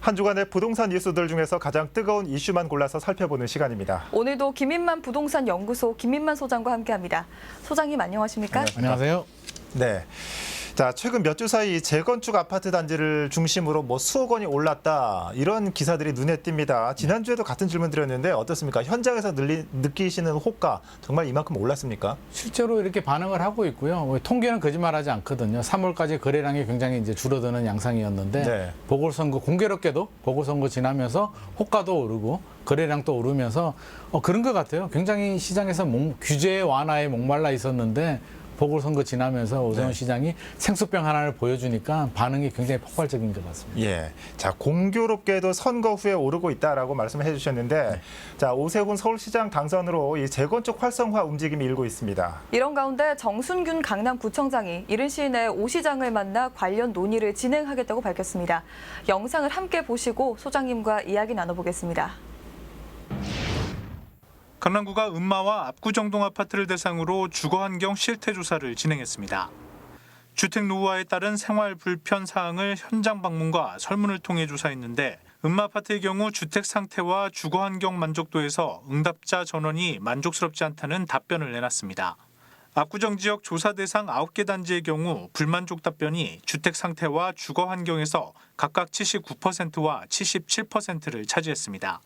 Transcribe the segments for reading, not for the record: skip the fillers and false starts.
한 주간의 부동산 뉴스들 중에서 가장 뜨거운 이슈만 골라서 살펴보는 시간입니다. 오늘도 김인만 부동산 연구소 김인만 소장과 함께합니다. 소장님 안녕하십니까? 안녕하세요. 네. 자, 최근 몇 주 사이 재건축 아파트 단지를 중심으로 수억 원이 올랐다 이런 기사들이 눈에 띕니다. 지난주에도 같은 질문 드렸는데 어떻습니까? 현장에서 느끼시는 호가 정말 이만큼 올랐습니까? 실제로 이렇게 반응을 하고 있고요. 통계는 거짓말하지 않거든요. 3월까지 거래량이 굉장히 이제 줄어드는 양상이었는데 네. 보궐선거 공교롭게도 보궐선거 지나면서 호가도 오르고 거래량도 오르면서 그런 것 같아요. 굉장히 시장에서 규제 완화에 목말라 있었는데 보궐선거 지나면서 오세훈 시장이 생수병 하나를 보여주니까 반응이 굉장히 폭발적인 것 같습니다. 예. 자, 공교롭게도 선거 후에 오르고 있다라고 말씀을 해주셨는데, 자, 오세훈 서울시장 당선으로 이 재건축 활성화 움직임이 일고 있습니다. 이런 가운데 정순균 강남구청장이 이른 시일 내에 오 시장을 만나 관련 논의를 진행하겠다고 밝혔습니다. 영상을 함께 보시고 소장님과 이야기 나눠보겠습니다. 강남구가 음마와 압구정동 아파트를 대상으로 주거환경 실태조사를 진행했습니다. 주택 노후화에 따른 생활 불편 사항을 현장 방문과 설문을 통해 조사했는데 음마 아파트의 경우 주택 상태와 주거환경 만족도에서 응답자 전원이 만족스럽지 않다는 답변을 내놨습니다. 압구정 지역 조사 대상 9개 단지의 경우 불만족 답변이 주택 상태와 주거환경에서 각각 79%와 77%를 차지했습니다.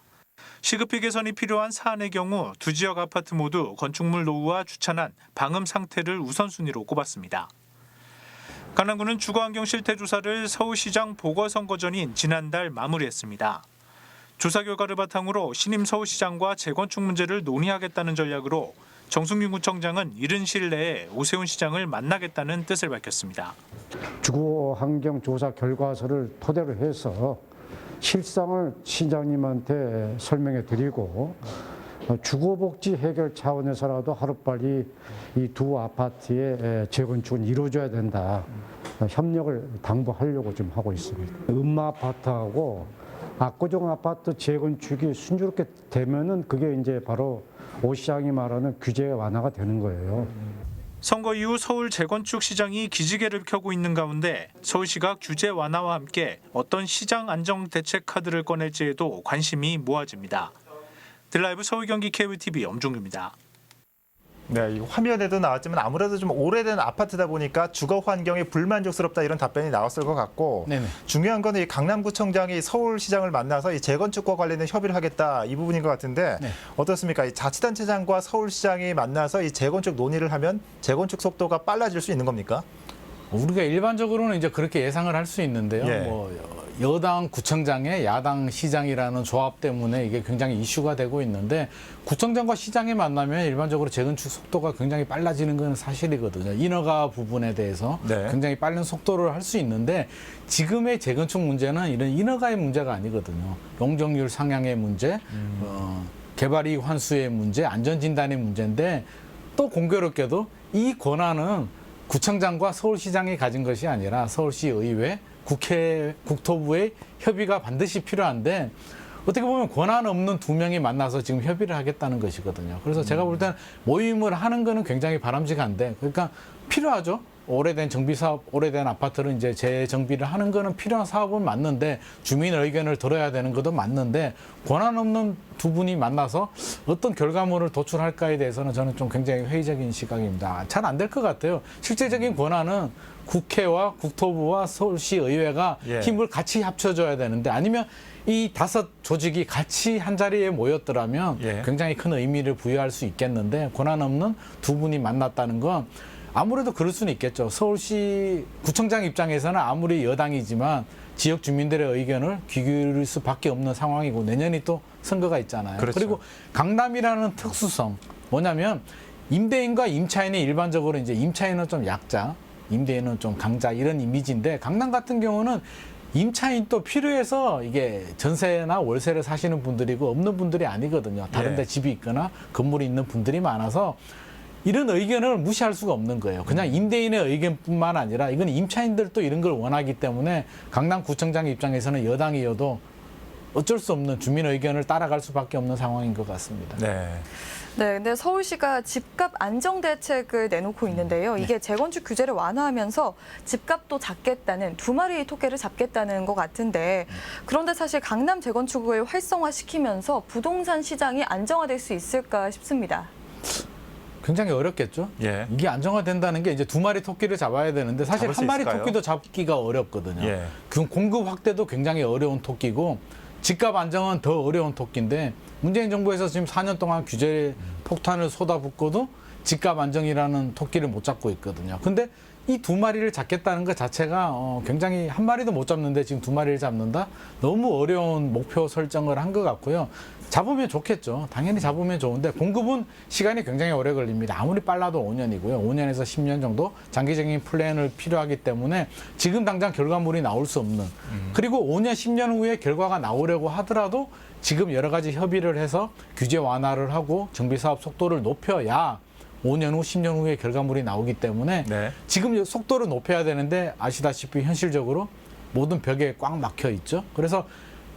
시급히 개선이 필요한 사안의 경우 두 지역 아파트 모두 건축물 노후와 주차난, 방음 상태를 우선순위로 꼽았습니다. 강남구는 주거환경 실태조사를 서울시장 보궐선거 전인 지난달 마무리했습니다. 조사 결과를 바탕으로 신임 서울시장과 재건축 문제를 논의하겠다는 전략으로 정순균 구청장은 이른 시일 내에 오세훈 시장을 만나겠다는 뜻을 밝혔습니다. 주거환경 조사 결과서를 토대로 해서 실상을 시장님한테 설명해 드리고 주거복지 해결 차원에서라도 하루빨리 이 두 아파트의 재건축은 이루어져야 된다. 협력을 당부하려고 좀 하고 있습니다. 음마 아파트하고 압구정 아파트 재건축이 순조롭게 되면은 그게 이제 바로 오 시장이 말하는 규제 완화가 되는 거예요. 선거 이후 서울 재건축 시장이 기지개를 켜고 있는 가운데 서울시가 규제 완화와 함께 어떤 시장 안정 대책 카드를 꺼낼지에도 관심이 모아집니다. 드라이브 서울 경기 KBTV 엄종규입니다. 네, 이 화면에도 나왔지만 아무래도 좀 오래된 아파트다 보니까 주거 환경이 불만족스럽다 이런 답변이 나왔을 것 같고 네네. 중요한 건 이 강남구청장이 서울시장을 만나서 이 재건축과 관련된 협의를 하겠다 이 부분인 것 같은데 네. 어떻습니까? 이 자치단체장과 서울시장이 만나서 이 재건축 논의를 하면 재건축 속도가 빨라질 수 있는 겁니까? 우리가 일반적으로는 이제 그렇게 예상을 할 수 있는데요. 예. 여당 구청장의 야당 시장이라는 조합 때문에 이게 굉장히 이슈가 되고 있는데 구청장과 시장이 만나면 일반적으로 재건축 속도가 굉장히 빨라지는 건 사실이거든요. 인허가 부분에 대해서 네. 굉장히 빠른 속도를 할 수 있는데 지금의 재건축 문제는 이런 인허가의 문제가 아니거든요. 용적률 상향의 문제, 개발이익 환수의 문제, 안전진단의 문제인데 또 공교롭게도 이 권한은 구청장과 서울시장이 가진 것이 아니라 서울시 의회, 국회, 국토부의 협의가 반드시 필요한데 어떻게 보면 권한 없는 두 명이 만나서 지금 협의를 하겠다는 것이거든요. 그래서 제가 볼 때는 모임을 하는 거는 굉장히 바람직한데 그러니까 필요하죠. 오래된 정비 사업, 오래된 아파트를 이제 재정비를 하는 거는 필요한 사업은 맞는데 주민 의견을 들어야 되는 것도 맞는데 권한 없는 두 분이 만나서 어떤 결과물을 도출할까에 대해서는 저는 좀 굉장히 회의적인 시각입니다. 잘 안 될 것 같아요. 실제적인 권한은 국회와 국토부와 서울시 의회가 힘을 같이 합쳐줘야 되는데 아니면 이 5 조직이 같이 한 자리에 모였더라면 굉장히 큰 의미를 부여할 수 있겠는데 권한 없는 두 분이 만났다는 건 아무래도 그럴 수는 있겠죠. 서울시 구청장 입장에서는 아무리 여당이지만 지역 주민들의 의견을 귀 기울일 수밖에 없는 상황이고 내년이 또 선거가 있잖아요. 그렇죠. 그리고 강남이라는 특수성 뭐냐면 임대인과 임차인이 일반적으로 이제 임차인은 좀 약자, 임대인은 좀 강자 이런 이미지인데 강남 같은 경우는 임차인 또 필요해서 이게 전세나 월세를 사시는 분들이고 없는 분들이 아니거든요. 다른 데 집이 있거나 건물이 있는 분들이 많아서 이런 의견을 무시할 수가 없는 거예요. 그냥 임대인의 의견뿐만 아니라 이건 임차인들도 이런 걸 원하기 때문에 강남구청장 입장에서는 여당이어도 어쩔 수 없는 주민 의견을 따라갈 수밖에 없는 상황인 것 같습니다. 네. 네, 근데 서울시가 집값 안정 대책을 내놓고 있는데요. 이게 재건축 규제를 완화하면서 집값도 잡겠다는 두 마리 토끼를 잡겠다는 것 같은데 그런데 사실 강남 재건축을 활성화시키면서 부동산 시장이 안정화될 수 있을까 싶습니다. 굉장히 어렵겠죠. 예. 이게 안정화된다는 게 이제 두 마리 토끼를 잡아야 되는데 사실 잡을 수 한 마리 있을까요? 토끼도 잡기가 어렵거든요. 예. 그 공급 확대도 굉장히 어려운 토끼고 집값 안정은 더 어려운 토끼인데 문재인 정부에서 지금 4년 동안 규제 폭탄을 쏟아붓고도 집값 안정이라는 토끼를 못 잡고 있거든요. 근데 이 두 마리를 잡겠다는 것 자체가 굉장히 한 마리도 못 잡는데 지금 두 마리를 잡는다? 너무 어려운 목표 설정을 한 것 같고요. 잡으면 좋겠죠. 당연히 잡으면 좋은데 공급은 시간이 굉장히 오래 걸립니다. 아무리 빨라도 5년이고요. 5년에서 10년 정도 장기적인 플랜을 필요하기 때문에 지금 당장 결과물이 나올 수 없는 그리고 5년, 10년 후에 결과가 나오려고 하더라도 지금 여러 가지 협의를 해서 규제 완화를 하고 정비사업 속도를 높여야 5년 후, 10년 후에 결과물이 나오기 때문에 네. 지금 속도를 높여야 되는데 아시다시피 현실적으로 모든 벽에 꽉 막혀 있죠. 그래서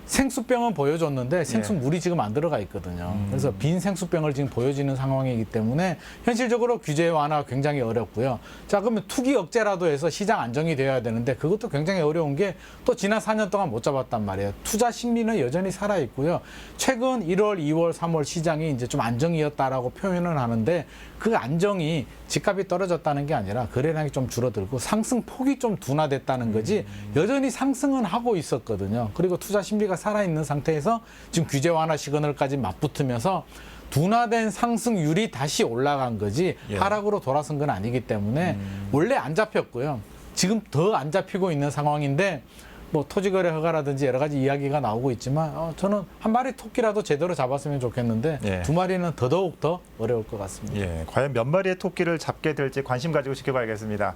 생수병은 보여줬는데 생수물이 지금 안 들어가 있거든요. 그래서 빈 생수병을 지금 보여지는 상황이기 때문에 현실적으로 규제 완화가 굉장히 어렵고요. 자, 그러면 투기 억제라도 해서 시장 안정이 되어야 되는데 그것도 굉장히 어려운 게 또 지난 4년 동안 못 잡았단 말이에요. 투자 심리는 여전히 살아 있고요. 최근 1월, 2월, 3월 시장이 이제 좀 안정이었다라고 표현을 하는데 그 안정이 집값이 떨어졌다는 게 아니라 거래량이 좀 줄어들고 상승폭이 좀 둔화됐다는 거지 여전히 상승은 하고 있었거든요. 그리고 투자 심리가 살아있는 상태에서 지금 규제 완화 시그널까지 맞붙으면서 둔화된 상승률이 다시 올라간 거지 예. 하락으로 돌아선 건 아니기 때문에 원래 안 잡혔고요. 지금 더 안 잡히고 있는 상황인데 뭐 토지거래 허가라든지 여러 가지 이야기가 나오고 있지만 저는 한 마리 토끼라도 제대로 잡았으면 좋겠는데 예. 두 마리는 더더욱 더 어려울 것 같습니다. 예, 과연 몇 마리의 토끼를 잡게 될지 관심 가지고 지켜봐야겠습니다.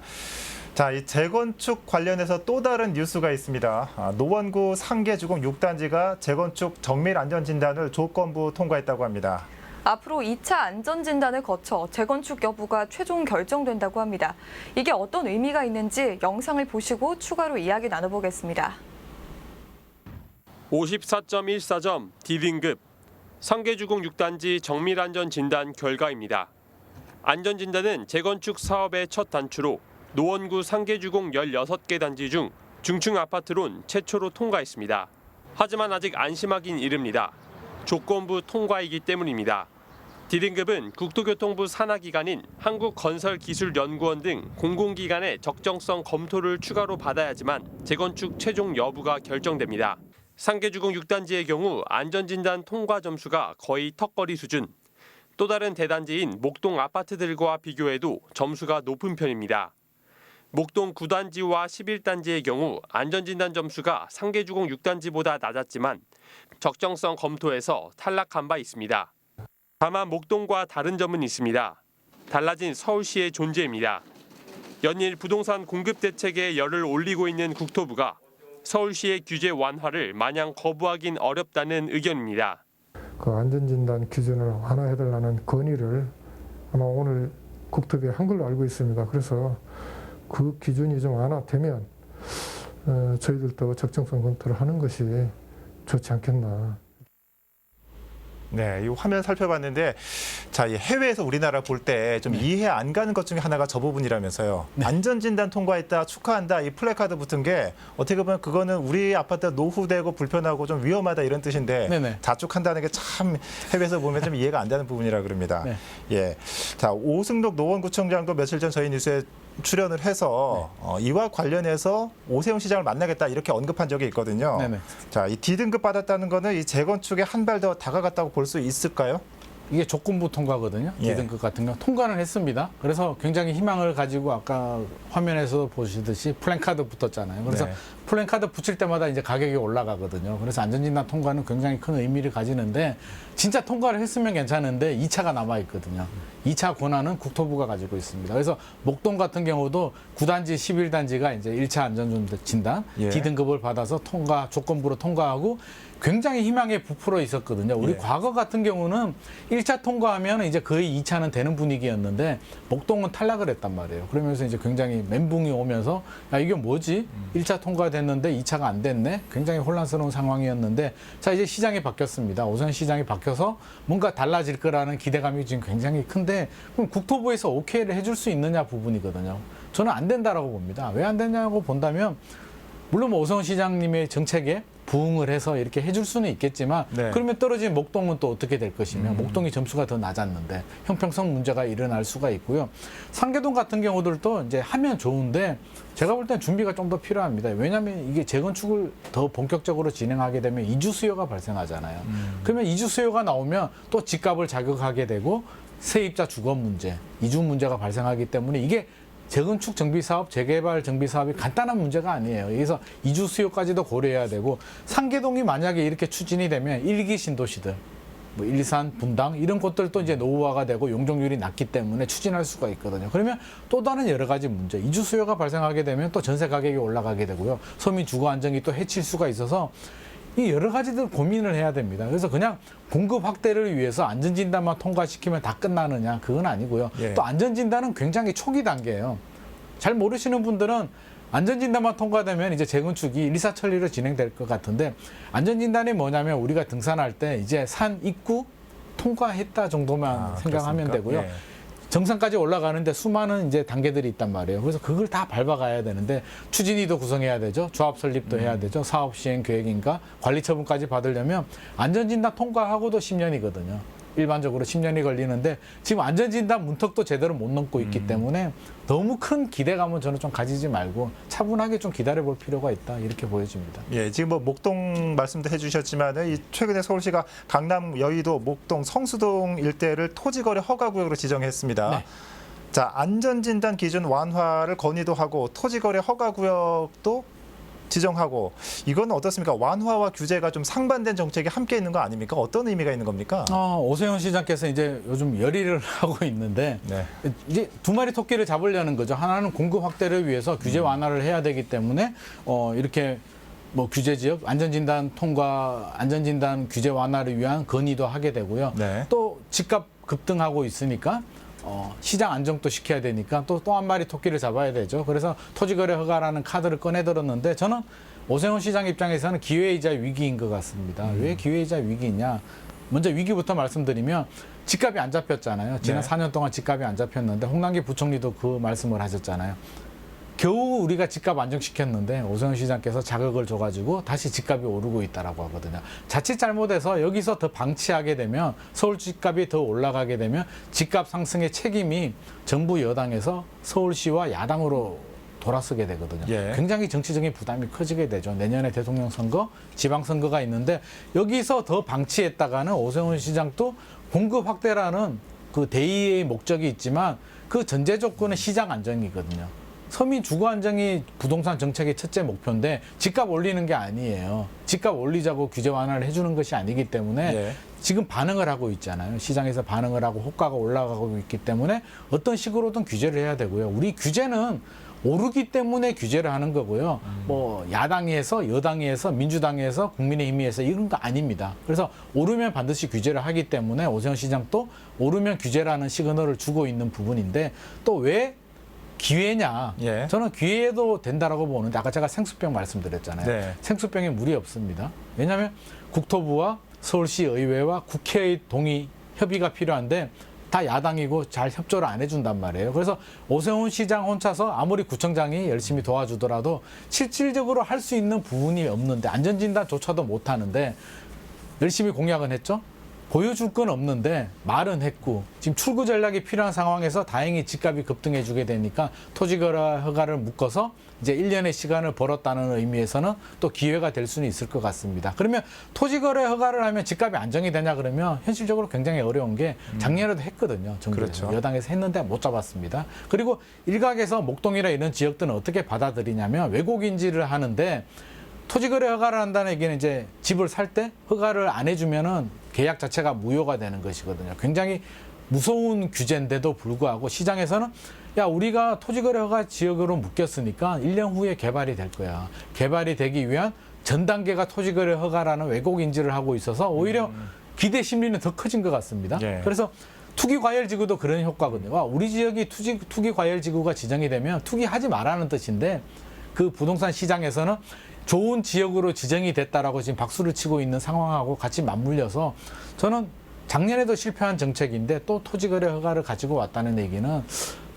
자, 이 재건축 관련해서 또 다른 뉴스가 있습니다. 노원구 상계주공 6단지가 재건축 정밀 안전 진단을 조건부 통과했다고 합니다. 앞으로 2차 안전진단을 거쳐 재건축 여부가 최종 결정된다고 합니다. 이게 어떤 의미가 있는지 영상을 보시고 추가로 이야기 나눠보겠습니다. 54.14점 D등급 상계주공 6단지 정밀안전진단 결과입니다. 안전진단은 재건축 사업의 첫 단추로 노원구 상계주공 16개 단지 중 중층 아파트론 최초로 통과했습니다. 하지만 아직 안심하긴 이릅니다. 조건부 통과이기 때문입니다. D등급은 국토교통부 산하기관인 한국건설기술연구원 등 공공기관의 적정성 검토를 추가로 받아야지만 재건축 최종 여부가 결정됩니다. 상계주공 6단지의 경우 안전진단 통과 점수가 거의 턱걸이 수준. 또 다른 대단지인 목동 아파트들과 비교해도 점수가 높은 편입니다. 목동 9단지와 11단지의 경우 안전진단 점수가 상계주공 6단지보다 낮았지만 적정성 검토에서 탈락한 바 있습니다. 다만 목동과 다른 점은 있습니다. 달라진 서울시의 존재입니다. 연일 부동산 공급 대책에 열을 올리고 있는 국토부가 서울시의 규제 완화를 마냥 거부하긴 어렵다는 의견입니다. 그 안전진단 기준을 완화해달라는 건의를 아마 오늘 국토부에 한 걸로 알고 있습니다. 그래서 그 기준이 좀 완화되면 저희들도 적정성 검토를 하는 것이 좋지 않겠나. 네, 이 화면 살펴봤는데 자, 이 해외에서 우리나라 볼 때 좀 이해 안 가는 것 중에 하나가 저 부분이라면서요. 안전진단 통과했다, 축하한다, 이 플래카드 붙은 게 어떻게 보면 그거는 우리 아파트 노후되고 불편하고 좀 위험하다 이런 뜻인데 네네. 자축한다는 게 참 해외에서 보면 좀 이해가 안 되는 부분이라 그럽니다. 네. 예, 자, 오승록 노원구청장도 며칠 전 저희 뉴스에 출연을 해서 이와 관련해서 오세훈 시장을 만나겠다 이렇게 언급한 적이 있거든요. 네네. 자, 이 D등급 받았다는 거는 이 재건축에 한 발 더 다가갔다고 볼 수 있을까요? 이게 조건부 통과거든요. 예. D등급 같은 경우 통과는 했습니다. 그래서 굉장히 희망을 가지고 아까 화면에서 보시듯이 플랜카드 붙었잖아요. 그래서 네. 플랜카드 붙일 때마다 이제 가격이 올라가거든요. 그래서 안전진단 통과는 굉장히 큰 의미를 가지는데 진짜 통과를 했으면 괜찮은데 2차가 남아 있거든요. 2차 권한은 국토부가 가지고 있습니다. 그래서 목동 같은 경우도 9단지, 11단지가 이제 1차 안전진단 예. D등급을 받아서 조건부로 통과하고 굉장히 희망에 부풀어 있었거든요. 우리 예. 과거 같은 경우는 1차 통과하면 이제 거의 2차는 되는 분위기였는데 목동은 탈락을 했단 말이에요. 그러면서 이제 굉장히 멘붕이 오면서 야, 이게 뭐지? 1차 통과됐는데 2차가 안 됐네? 굉장히 혼란스러운 상황이었는데 자, 이제 시장이 바뀌었습니다. 오선 시장이 바뀌어서 뭔가 달라질 거라는 기대감이 지금 굉장히 큰데 그럼 국토부에서 오케이를 해줄 수 있느냐 부분이거든요. 저는 안 된다라고 봅니다. 왜 안 되냐고 본다면 물론 뭐 오성훈 시장님의 정책에 부응을 해서 이렇게 해줄 수는 있겠지만 네. 그러면 떨어진 목동은 또 어떻게 될 것이며 목동이 점수가 더 낮았는데 형평성 문제가 일어날 수가 있고요. 상계동 같은 경우들도 이제 하면 좋은데 제가 볼 때는 준비가 좀 더 필요합니다. 왜냐하면 이게 재건축을 더 본격적으로 진행하게 되면 이주 수요가 발생하잖아요. 그러면 이주 수요가 나오면 또 집값을 자극하게 되고 세입자 주거 문제, 이주 문제가 발생하기 때문에 이게 재건축 정비 사업, 재개발 정비 사업이 간단한 문제가 아니에요. 여기서 이주 수요까지도 고려해야 되고 상계동이 만약에 이렇게 추진이 되면 1기 신도시들, 뭐 일산, 분당 이런 곳들도 이제 노후화가 되고 용적률이 낮기 때문에 추진할 수가 있거든요. 그러면 또 다른 여러 가지 문제, 이주 수요가 발생하게 되면 또 전세 가격이 올라가게 되고요. 서민 주거 안정이 또 해칠 수가 있어서 이 여러 가지들 고민을 해야 됩니다. 그래서 그냥 공급 확대를 위해서 안전진단만 통과시키면 다 끝나느냐? 그건 아니고요. 예. 또 안전진단은 굉장히 초기 단계예요. 잘 모르시는 분들은 안전진단만 통과되면 이제 재건축이 일사천리로 진행될 것 같은데 안전진단이 뭐냐면 우리가 등산할 때 이제 산 입구 통과했다 정도만 생각하면 그렇습니까? 되고요. 예. 정상까지 올라가는데 수많은 이제 단계들이 있단 말이에요. 그래서 그걸 다 밟아가야 되는데 추진위도 구성해야 되죠. 조합 설립도 해야 되죠. 사업 시행 계획인가 관리 처분까지 받으려면 안전진단 통과하고도 10년이거든요. 일반적으로 10년이 걸리는데 지금 안전진단 문턱도 제대로 못 넘고 있기 때문에 너무 큰 기대감은 저는 좀 가지지 말고 차분하게 좀 기다려볼 필요가 있다 이렇게 보여집니다. 예, 지금 뭐 목동 말씀도 해주셨지만 이 최근에 서울시가 강남, 여의도, 목동, 성수동 일대를 토지거래 허가구역으로 지정했습니다. 네. 자, 안전진단 기준 완화를 건의도 하고 토지거래 허가구역도 지정하고 이건 어떻습니까? 완화와 규제가 좀 상반된 정책이 함께 있는 거 아닙니까? 어떤 의미가 있는 겁니까? 오세훈 시장께서 이제 요즘 열의를 하고 있는데 네. 이제 두 마리 토끼를 잡으려는 거죠. 하나는 공급 확대를 위해서 규제 완화를 해야 되기 때문에 이렇게 뭐 규제 지역 안전진단 통과, 안전진단 규제 완화를 위한 건의도 하게 되고요. 네. 또 집값 급등하고 있으니까 시장 안정도 시켜야 되니까 또 한 마리 토끼를 잡아야 되죠. 그래서 토지거래 허가라는 카드를 꺼내들었는데 저는 오세훈 시장 입장에서는 기회이자 위기인 것 같습니다. 왜 기회이자 위기냐? 먼저 위기부터 말씀드리면 집값이 안 잡혔잖아요. 지난 네. 4년 동안 집값이 안 잡혔는데 홍남기 부총리도 그 말씀을 하셨잖아요. 겨우 우리가 집값 안정시켰는데 오세훈 시장께서 자극을 줘가지고 다시 집값이 오르고 있다라고 하거든요. 자칫 잘못해서 여기서 더 방치하게 되면 서울 집값이 더 올라가게 되면 집값 상승의 책임이 정부 여당에서 서울시와 야당으로 돌아서게 되거든요. 예. 굉장히 정치적인 부담이 커지게 되죠. 내년에 대통령 선거, 지방선거가 있는데 여기서 더 방치했다가는 오세훈 시장도 공급 확대라는 그 대의의 목적이 있지만 그 전제 조건은 시장 안정이거든요. 서민 주거 안정이 부동산 정책의 첫째 목표인데 집값 올리는 게 아니에요. 집값 올리자고 규제 완화를 해주는 것이 아니기 때문에 예. 지금 반응을 하고 있잖아요. 시장에서 반응을 하고 호가가 올라가고 있기 때문에 어떤 식으로든 규제를 해야 되고요. 우리 규제는 오르기 때문에 규제를 하는 거고요. 뭐 야당에서 여당에서 민주당에서 국민의힘에서 이런 거 아닙니다. 그래서 오르면 반드시 규제를 하기 때문에 오세훈 시장도 오르면 규제라는 시그널을 주고 있는 부분인데 또 왜 기회냐? 예. 저는 기회도 된다라고 보는데 아까 제가 생수병 말씀드렸잖아요. 네. 생수병에 물이 없습니다. 왜냐하면 국토부와 서울시 의회와 국회의 동의, 협의가 필요한데 다 야당이고 잘 협조를 안 해준단 말이에요. 그래서 오세훈 시장 혼자서 아무리 구청장이 열심히 도와주더라도 실질적으로 할 수 있는 부분이 없는데 안전진단조차도 못하는데 열심히 공약은 했죠. 보여줄 건 없는데 말은 했고 지금 출구 전략이 필요한 상황에서 다행히 집값이 급등해 주게 되니까 토지거래 허가를 묶어서 이제 1년의 시간을 벌었다는 의미에서는 또 기회가 될 수는 있을 것 같습니다. 그러면 토지거래 허가를 하면 집값이 안정이 되냐 그러면 현실적으로 굉장히 어려운 게 작년에도 했거든요. 정부에서. 그렇죠. 여당에서 했는데 못 잡았습니다. 그리고 일각에서 목동이나 이런 지역들은 어떻게 받아들이냐면 왜곡인지를 하는데 토지거래 허가를 한다는 얘기는 이제 집을 살 때 허가를 안 해주면은 계약 자체가 무효가 되는 것이거든요. 굉장히 무서운 규제인데도 불구하고 시장에서는 야, 우리가 토지거래 허가 지역으로 묶였으니까 1년 후에 개발이 될 거야. 개발이 되기 위한 전 단계가 토지거래 허가라는 왜곡 인지를 하고 있어서 오히려 기대 심리는 더 커진 것 같습니다. 예. 그래서 투기과열지구도 그런 효과거든요. 와, 우리 지역이 투기과열지구가 지정이 되면 투기하지 말라는 뜻인데 그 부동산 시장에서는 좋은 지역으로 지정이 됐다라고 지금 박수를 치고 있는 상황하고 같이 맞물려서 저는 작년에도 실패한 정책인데 또 토지거래 허가를 가지고 왔다는 얘기는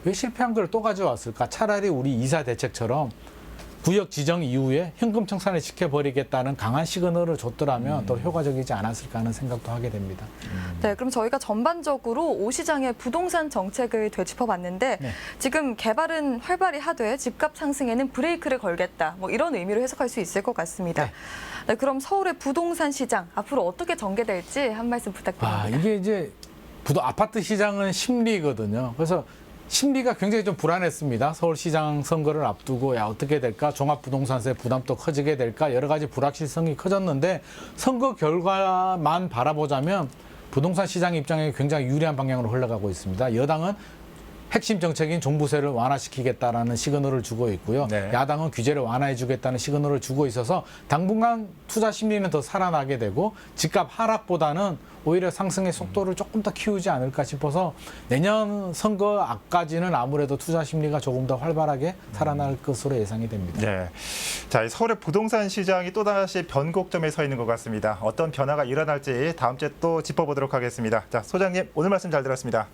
왜 실패한 걸 또 가져왔을까? 차라리 우리 이사 대책처럼 구역 지정 이후에 현금 청산을 시켜버리겠다는 강한 시그널을 줬더라면 더 효과적이지 않았을까 하는 생각도 하게 됩니다. 네, 그럼 저희가 전반적으로 오 시장의 부동산 정책을 되짚어봤는데 네. 지금 개발은 활발히 하되 집값 상승에는 브레이크를 걸겠다. 뭐 이런 의미로 해석할 수 있을 것 같습니다. 네, 그럼 서울의 부동산 시장 앞으로 어떻게 전개될지 한 말씀 부탁드립니다. 이게 이제 아파트 시장은 심리거든요. 그래서 심리가 굉장히 좀 불안했습니다. 서울시장 선거를 앞두고 야 어떻게 될까? 종합부동산세 부담도 커지게 될까? 여러 가지 불확실성이 커졌는데 선거 결과만 바라보자면 부동산 시장 입장에 굉장히 유리한 방향으로 흘러가고 있습니다. 여당은 핵심 정책인 종부세를 완화시키겠다라는 시그널을 주고 있고요. 네. 야당은 규제를 완화해주겠다는 시그널을 주고 있어서 당분간 투자 심리는 더 살아나게 되고 집값 하락보다는 오히려 상승의 속도를 조금 더 키우지 않을까 싶어서 내년 선거 앞까지는 아무래도 투자 심리가 조금 더 활발하게 살아날 것으로 예상이 됩니다. 네. 자, 서울의 부동산 시장이 또다시 변곡점에 서 있는 것 같습니다. 어떤 변화가 일어날지 다음 주에 또 짚어보도록 하겠습니다. 자, 소장님 오늘 말씀 잘 들었습니다.